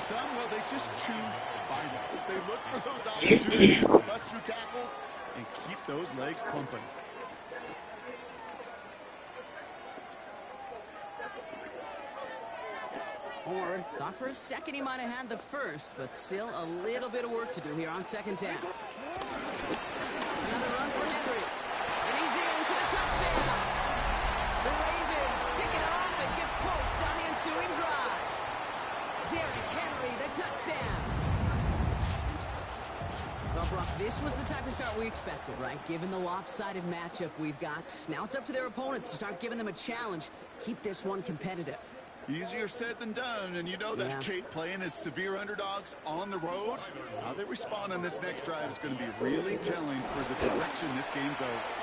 some, well, they just choose violence. They look for those opportunities to bust through tackles and keep those legs pumping. Or, thought for a second he might have had the first, but still a little bit of work to do here on second down. Another run for Henry. And he's in for the touchdown. The Ravens pick it off and get points on the ensuing drive. Derrick Henry, the touchdown. Well, Brock, this was the type of start we expected, right? Given the lopsided matchup we've got. Now it's up to their opponents to start giving them a challenge. Keep this one competitive. Easier said than done, and you know that, Kate, playing as severe underdogs on the road. How they respond on this next drive is going to be really telling for the direction this game goes.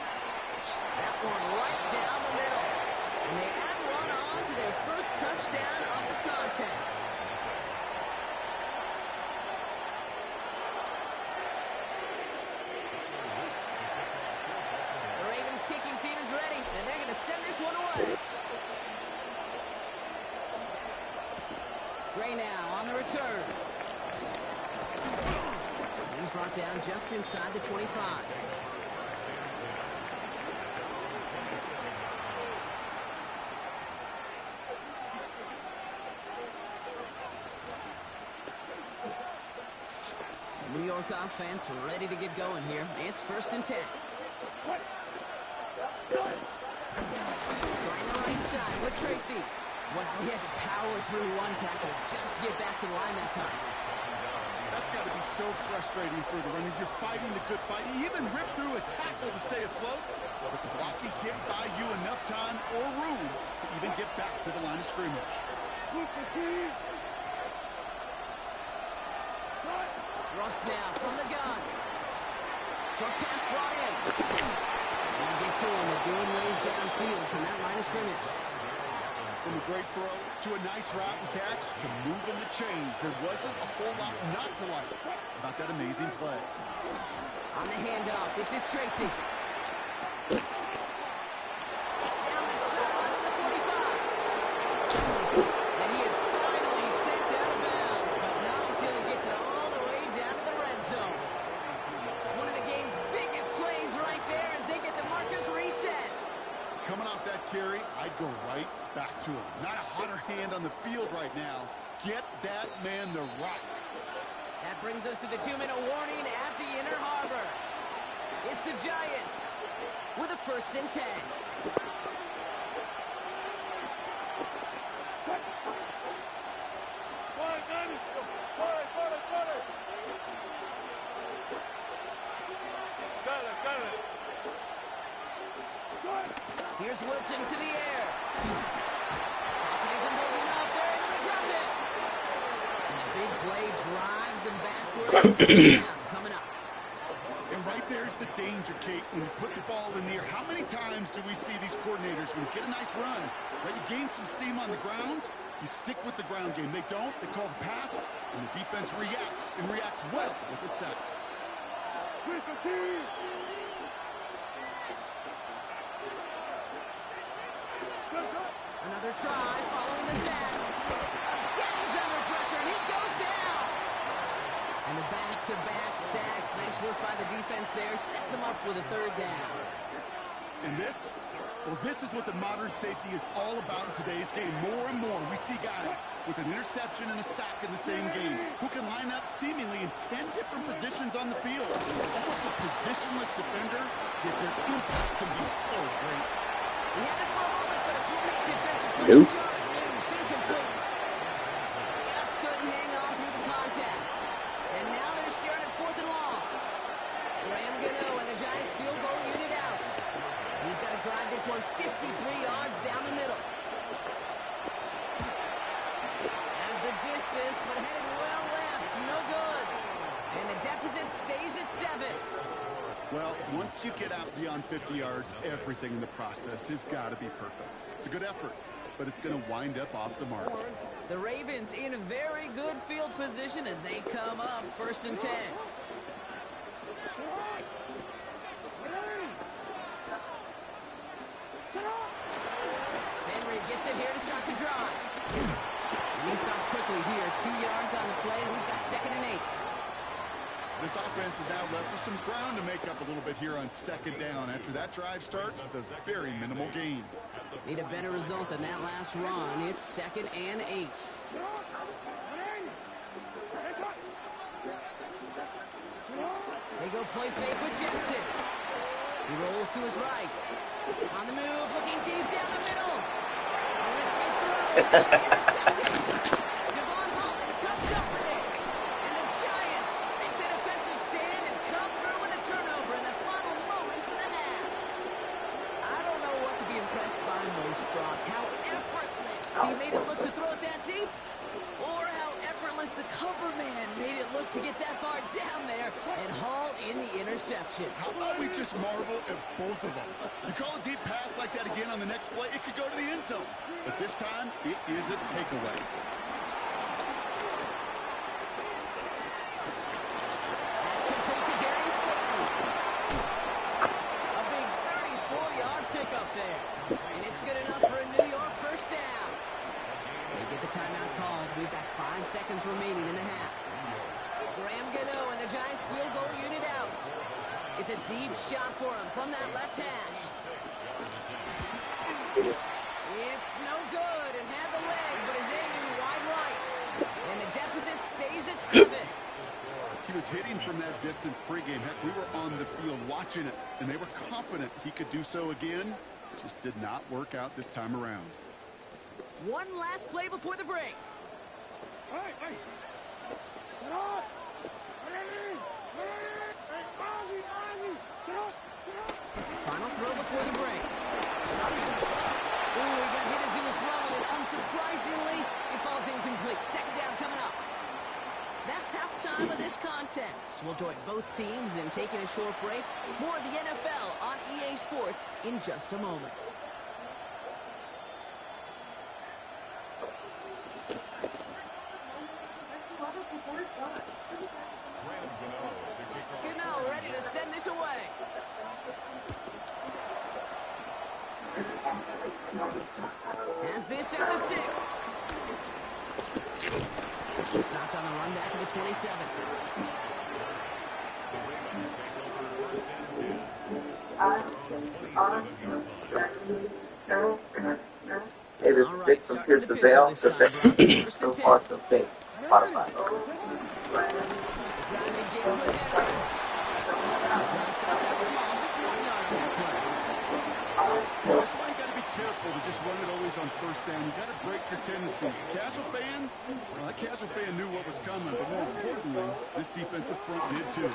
That one right down the middle. And they add one on to their first touchdown of the contest. The Ravens kicking team is ready, and they're going to send this one away. Gray now on the return. He's brought down just inside the 25. The New York offense ready to get going here. It's 1st and 10. Trying the right side with Tracy. Well, he had to power through one tackle just to get back to the line that time. That's got to be so frustrating for the runner. You're fighting the good fight. You even ripped through a tackle to stay afloat, but the blocking can't buy you enough time or room to even get back to the line of scrimmage. Russ now from the gun. Short pass brought in. And get to him with doing ways downfield from that line of scrimmage. From a great throw to a nice route and catch to moving the chains. There wasn't a whole lot not to like about that amazing play. On the handoff, this is Tracy. Down the sideline of the 45. And he is finally sent out of bounds, but not until he gets it all the way down to the red zone. One of the game's biggest plays right there as they get the markers reset. Coming off that carry, I'd go right back to him. Not a hotter hand on the field right now. Get that man the rock. That brings us to the 2-minute warning at the Inner Harbor. It's the Giants with a 1st and 10. Here's Wilson to the air. Isn't holding up. They're able to drop it. And the big play drives them backwards. Coming up. And right there's the danger, Kate, when you put the ball in the air. How many times do we see these coordinators, when you get a nice run, right, you gain some steam on the ground, you stick with the ground game. They don't. They call the pass, and the defense reacts, and reacts well with a sack. Another try following the sack. Again, he's under pressure, and he goes down. And the back-to-back sacks. Nice work by the defense there. Sets him up for the 3rd down. And this, well, this is what the modern safety is all about in today's game. More and more, we see guys with an interception and a sack in the same game who can line up seemingly in 10 different positions on the field. Almost a positionless defender, yet their impact can be so great. He had it for a moment, but a great defensive play. Loose, incomplete. Just couldn't hang on through the contact. And now they're staring at 4th and long. Graham Gano and the Giants field goal unit out. He's got to drive this one 53 yards down the middle. Has the distance, but headed well left. No good. And the deficit stays at 7. Well, once you get out beyond 50 yards, everything in the process has got to be perfect. It's a good effort, but it's going to wind up off the mark. The Ravens in a very good field position as they come up 1st and 10. Henry gets it here to start the drive. And he stops quickly here. 2 yards on the play, and we've got 2nd and 8. This offense is now left with some ground to make up a little bit here on 2nd down after that drive starts with a very minimal gain. Need a better result than that last run. It's 2nd and 8. They go play fake with Jackson. He rolls to his right. On the move, looking deep down the middle. A risky throw. Intercepted. Devon Holland comes up with it. And the Giants make the defensive stand and come through with a turnover in the final moments of the half. I don't know what to be impressed by most, Brock. How effortless he made it look to throw it that deep, or how effortless the cover man made it look to get that far down there and haul in the interception. How about we just marvel at both of them? You call a deep pass like that again on the next play, it could go to the end zone. But this time, it is a takeaway. That's complete to Darius Slayton. A big 34-yard pickup there. And it's good enough for a New York first down. They get the timeout called. We've got 5 seconds remaining in the half. Graham Gano and the Giants field goal unit out. It's a deep shot for him from that left hash. It's no good and had the leg, but his aim wide right. And the deficit stays at 7. He was hitting from that distance pregame. Heck, we were on the field watching it, and they were confident he could do so again. Just did not work out this time around. One last play before the break. Final throw before the break. Ooh, he got hit as he was throwing it. Unsurprisingly, it falls incomplete. 2nd down coming up. That's halftime of this contest. We'll join both teams in taking a short break. More of the NFL on EA Sports in just a moment. Gano ready to send this away. Has this at the 6. Stopped on the run back to the 27. Hey, this is Vic from Pierce the Veil. So far, so big. Spotify. That's why you got to be careful to just run it always on first down. You got to break your tendencies. Casual fan, well, that casual fan knew what was coming, but more importantly, this defensive front did too.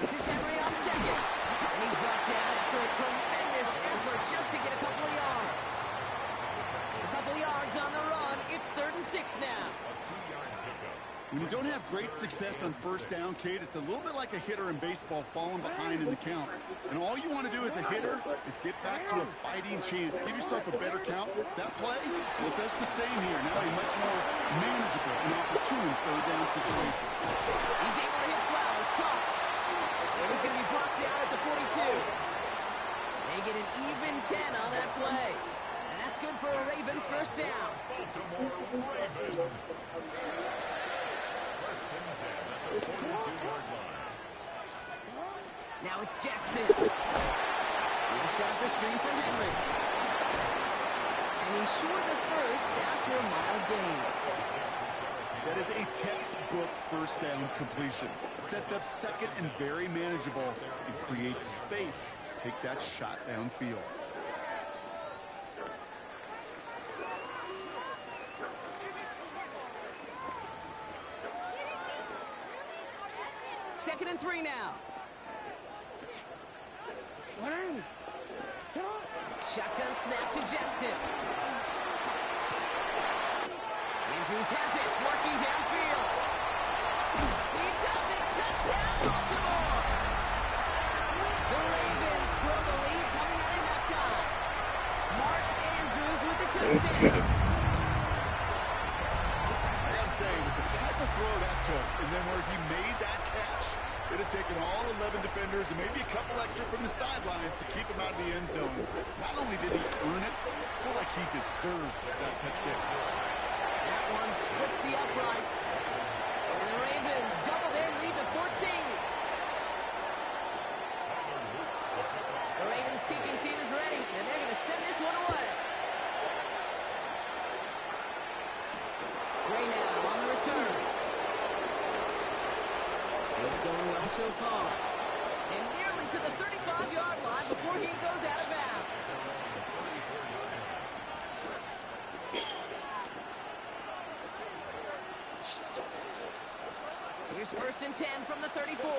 This is Henry on 2nd. And he's brought down after a tremendous effort just to get a couple of yards. A couple of yards on the run. It's 3rd and 6 now. When you don't have great success on first down, Kate, it's a little bit like a hitter in baseball falling behind in the count. And all you want to do as a hitter is get back to a fighting chance. Give yourself a better count. That play, well, it does the same here. Now a much more manageable and opportune 3rd down situation. He's able to hit Flowers. Caught. And he's going to be brought down at the 42. They get an even 10 on that play. And that's good for a Ravens first down. Now it's Jackson. He'll set up the screen for Henry. And he's short the first after a mild gain. That is a textbook first down completion. Sets up 2nd and very manageable and creates space to take that shot downfield. Second and 3 now. Shotgun snap to Jackson. Andrews has it, working downfield. He does it, touchdown Baltimore. The Ravens grow the lead coming out of halftime. Mark Andrews with the touchdown. I gotta say, with the type of throw that took, and then where he made that catch, it had taken all 11 defenders and maybe a couple extra from the sidelines to keep him out of the end zone. Not only did he earn it, I feel like he deserved that touchdown. That one splits the uprights. And the Ravens double their lead to 14. The Ravens kicking team is ready, and they're going to send this one away. Gray now on the return. It's going well so far. And nearly to the 35-yard line before he goes out of bounds. Here's 1st and 10 from the 34.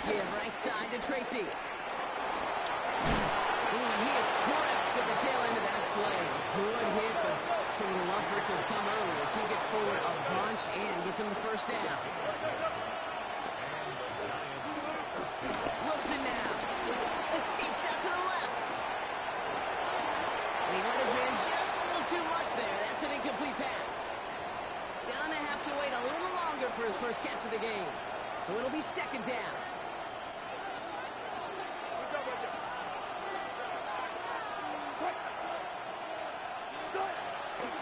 Give right side to Tracy. And he is cracked at the tail end of that play. Good hit, but sure would love for it to come early as he gets forward a bunch and gets him the 1st down. Wilson now. Escapes out to the left. And he let his man just a little too much there. That's an incomplete pass. Gonna have to wait a little longer for his first catch of the game. So it'll be 2nd down.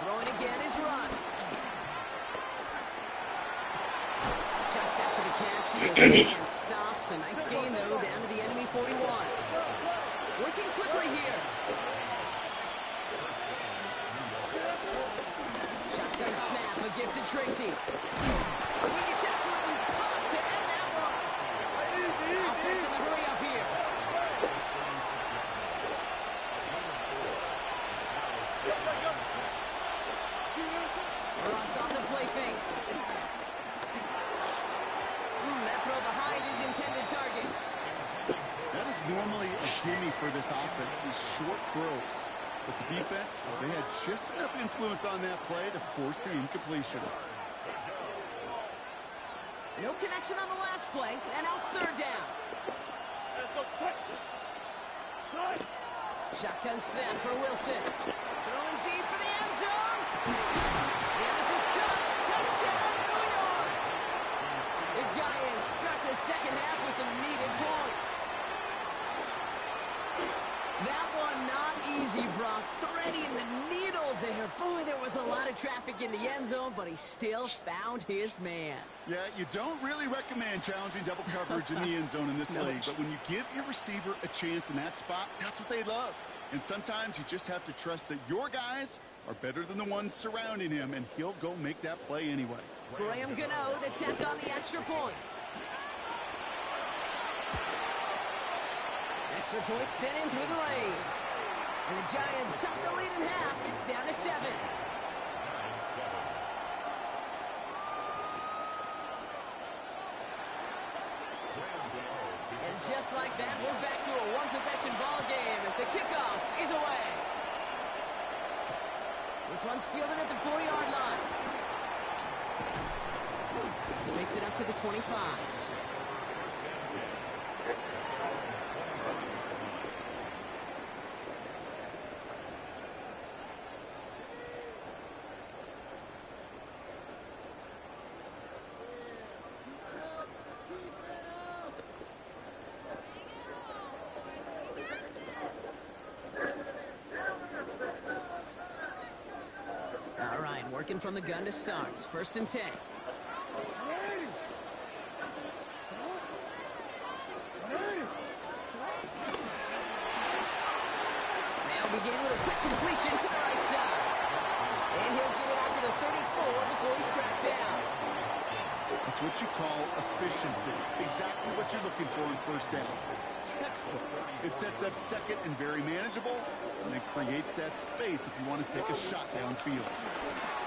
Throwing again is Russ. Just after the catch, he goes and stops. A nice gain, though, down to the enemy 41. Working quickly here. Shotgun snap, a gift to Tracy. It's absolutely pumped to end that one. Offense in the hurry up here. Ross on the play fake. That throw behind his intended target. That is normally a gimme for this offense, these short throws. But the defense, well, they had just enough influence on that play to force the incompletion. No connection on the last play, and now it's 3rd down. Shotgun snap for Wilson. Throwing deep for the end zone. And this is caught. Touchdown, New York. The Giants start the 2nd half with some needed points. That one not easy, Brock. Threading the needle there. Boy, there was a lot of traffic in the end zone, but he still found his man. Yeah, you don't really recommend challenging double coverage in the end zone in this league, but when you give your receiver a chance in that spot, that's what they love. And sometimes you just have to trust that your guys are better than the ones surrounding him, and he'll go make that play anyway. Graham Gano to tack on the extra point. Extra point sent in through the lane. And the Giants chop the lead in half. It's down to 7. And just like that, we're back to a one-possession ball game as the kickoff is away. This one's fielded at the 4-yard line. This makes it up to the 25. Working from the gun to start. 1st and 10. They'll begin with a quick completion to the right side. And he'll get it out to the 34 before he's tracked down. That's what you call efficiency. Exactly what you're looking for in 1st down. Textbook. It sets up 2nd and very manageable, and it creates that space if you want to take a shot downfield.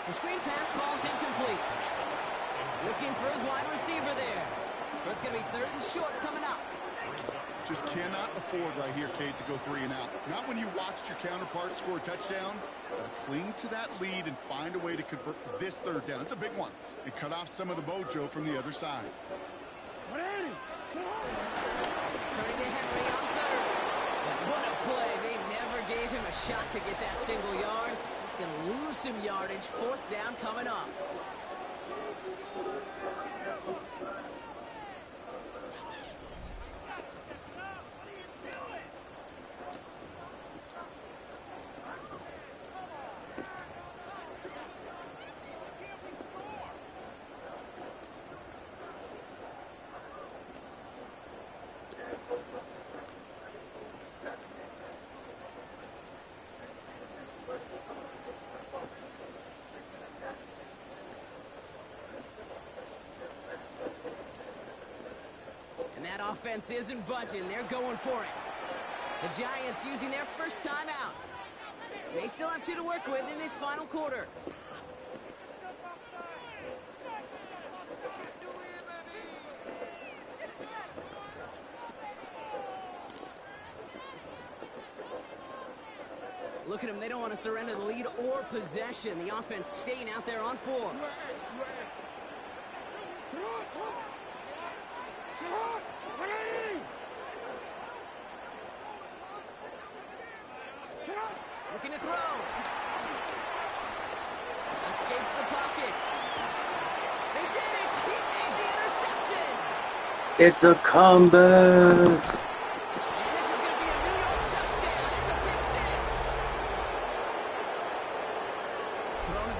The screen pass falls incomplete. Looking for his wide receiver there. So it's going to be 3rd and short coming up. Just cannot afford right here, Kate, to go 3 and out. Not when you watched your counterpart score a touchdown. Cling to that lead and find a way to convert this 3rd down. It's a big one. And cut off some of the mojo from the other side. Turning to Henry on 3rd. What a play. They never gave him a shot to get that single yard. He's going to lose some yardage. 4th down coming up. That offense isn't budging. They're going for it. The Giants using their first timeout. They still have 2 to work with in this final quarter. Look at them. They don't want to surrender the lead or possession. The offense staying out there on 4. Looking to throw. Escapes the pocket. They did it. He made the interception. It's a comeback.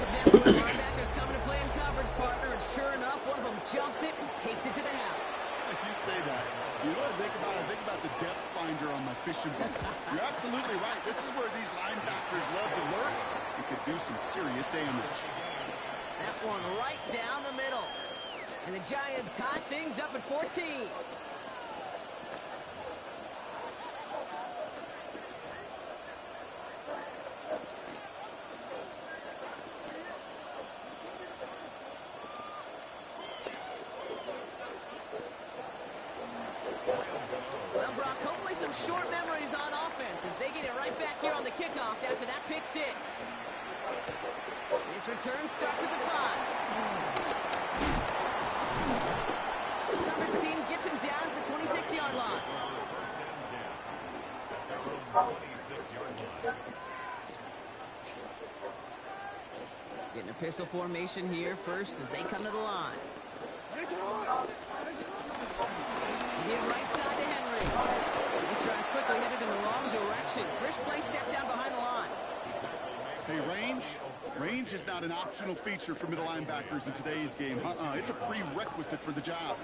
Linebackers coming to play in coverage, partner, and sure enough, one of them jumps it and takes it to the house. If you say that, you know what I think about? I think about the depth finder on my fishing boat. You're absolutely right. This is where these linebackers love to lurk. It could do some serious damage. That one right down the middle. And the Giants tie things up at 14. Well, Brock, hopefully some short memories on offense as they get it right back here on the kickoff after that pick 6. His return starts at the 5. Coverage team gets him down at the 26-yard line. Getting a pistol formation here first as they come to the line. Get right side to Henry. This drive's quickly headed in the wrong direction. First play set down behind the line. Hey, range is not an optional feature for middle linebackers in today's game. It's a prerequisite for the job.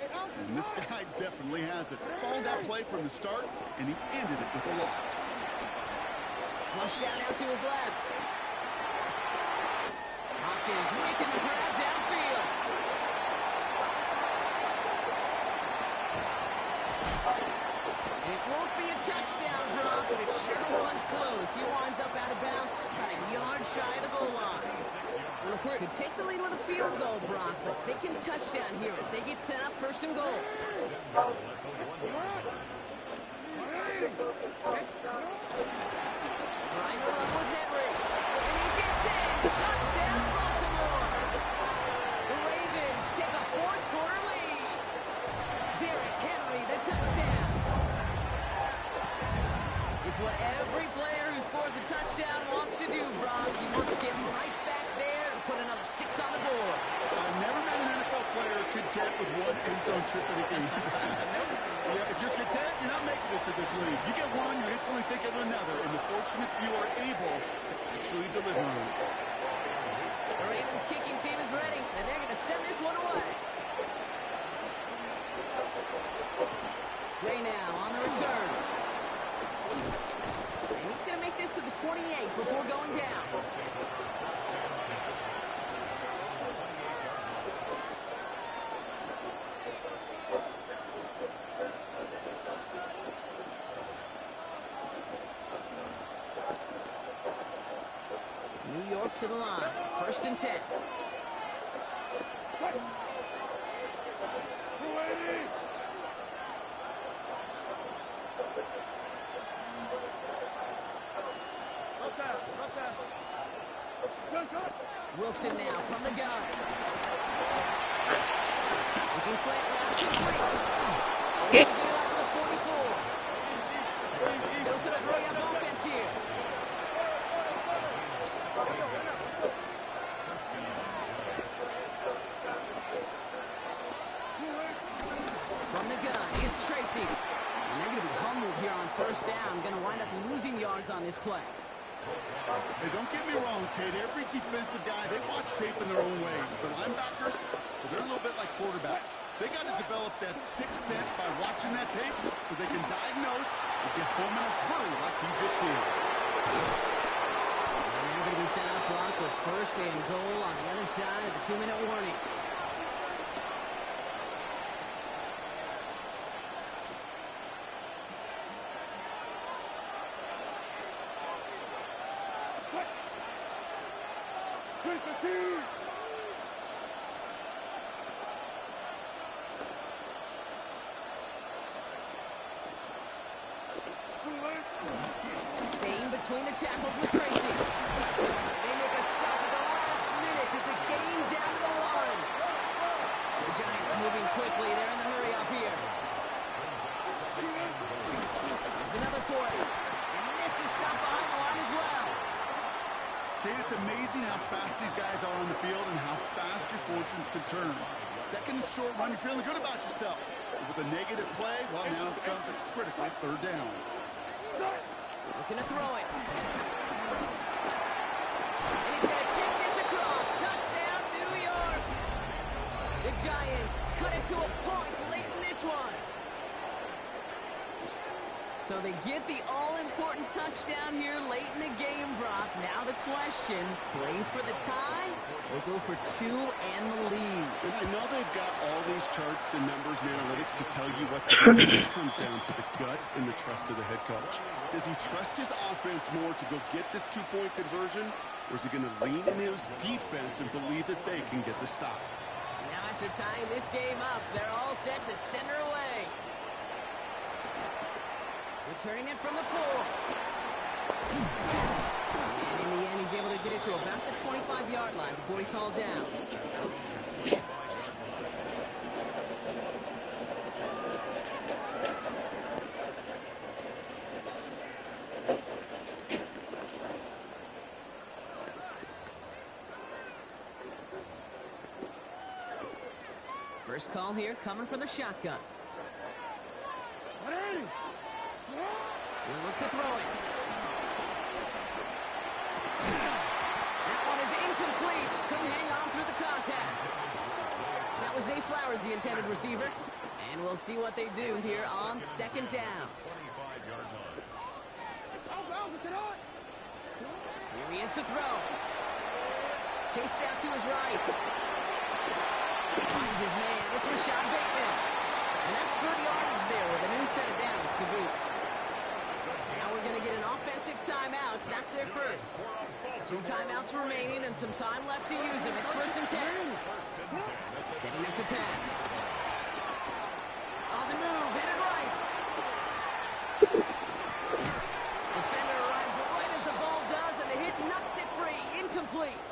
And this guy definitely has it. Followed that play from the start, and he ended it with a loss. Flush shot out to his left. Hopkins making the grab downfield. It won't be a touchdown, Brock, but it sure was close. He winds up out of bounds just about a yard shy of the goal line. Could take the lead with a field goal, Brock, but thinking touchdown here as they get set up 1st and goal. Right along with Henry. And he gets in. Touchdown, Baltimore. The Ravens take a 4th quarter lead. Derrick Henry, the touchdown. It's what every player who scores a touchdown wants to do, Brock. He wants to get right back there and put another 6 on the board. I've never met an NFL player content with one end zone trip in a game. Yeah, if you're content, you're not making it to this league. You get one, you instantly think of another, and the fortunate few are able to actually deliver on it. The Ravens kicking team is ready, and they're going to send this one away. Gray now on the return. And he's going to make this to the 28 before going down. New York to the line. 1st and 10. Wilson now from the gun. Looking slant route, complete. Get out to the 44. Dose of the brilliant offense here. From the gun, it's Tracy. And they're going to be humbled here on 1st down. Going to wind up losing yards on this play. Hey, don't get me wrong, kid. Every defensive guy, they watch tape in their own ways. But linebackers, well, they're a little bit like quarterbacks. They got to develop that sixth sense by watching that tape so they can diagnose and get home in a hurry like he just did. And they're going to be set up, Brock, with 1st and goal on the other side of the 2-minute warning. Staying between the tackles with Tracy. They make a stop at the last minute. It's a game down to the line. The Giants moving quickly. They're in the hurry up here. There's another for it. And this is stopped behind the line as well. Kate, it's amazing how fast these guys are on the field and how fast your fortunes can turn. Second and short run, you're feeling good about yourself. But with a negative play, well, now it becomes a critical third down. Looking to throw it. And he's going to take this across. Touchdown, New York. The Giants cut it to a point late in this one. So they get the all-important touchdown here late in the game, Brock. Now the question, play for the tie or go for two and the lead? And I know they've got all these charts and numbers and analytics to tell you what to do. This comes down to the gut and the trust of the head coach. Does he trust his offense more to go get this two-point conversion, or is he going to lean into his defense and believe that they can get the stop? Now after tying this game up, they're all set to send her away. Returning it from the 4. And in the end, he's able to get it to about the 25-yard line before he's hauled down. First call here coming from the shotgun. He'll look to throw it. That one is incomplete. Couldn't hang on through the contact. That was Zay Flowers, the intended receiver. And we'll see what they do here on second down. Here he is to throw. Chased out to his right. Finds his man. It's Rashad Bateman. And that's good yardage there with a new set of downs to boot. Now we're going to get an offensive timeout. That's their first. 2 timeouts remaining and some time left to use them. It's 1st and 10. Setting up to pass. On the move, hit it right. Defender arrives right as the ball does, and the hit knocks it free. Incomplete.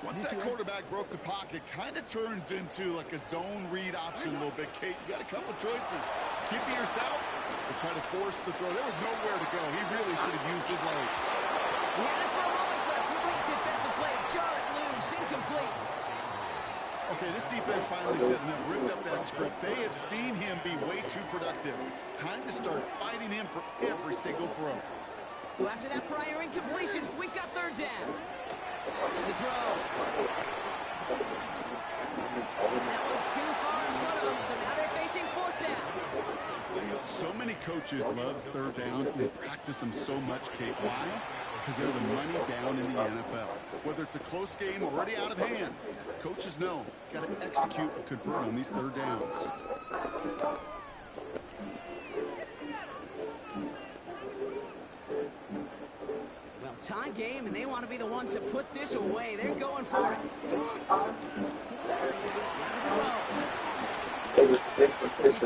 Once that quarterback broke the pocket, kind of turns into like a zone read option a little bit. Kate, you got a couple choices. Keep it yourself or try to force the throw. There was nowhere to go. He really should have used his legs. He had it for a moment, but a complete defensive play. Jar it loose, incomplete. Okay, this defense finally set enough, ripped up that script. They have seen him be way too productive. Time to start fighting him for every single throw. So after that prior incompletion, we've got third down. To throw. That was too far in front of them, so now they're facing 4th down. So many coaches love third downs, and they practice them so much, Kate. Why? Because they're the money down in the NFL. Whether it's a close game or already out of hand, coaches know got to execute and convert on these third downs. Tie game, and they want to be the ones to put this away. They're going for it. It was Itsgusgus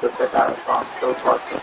to pick out a so touchdown.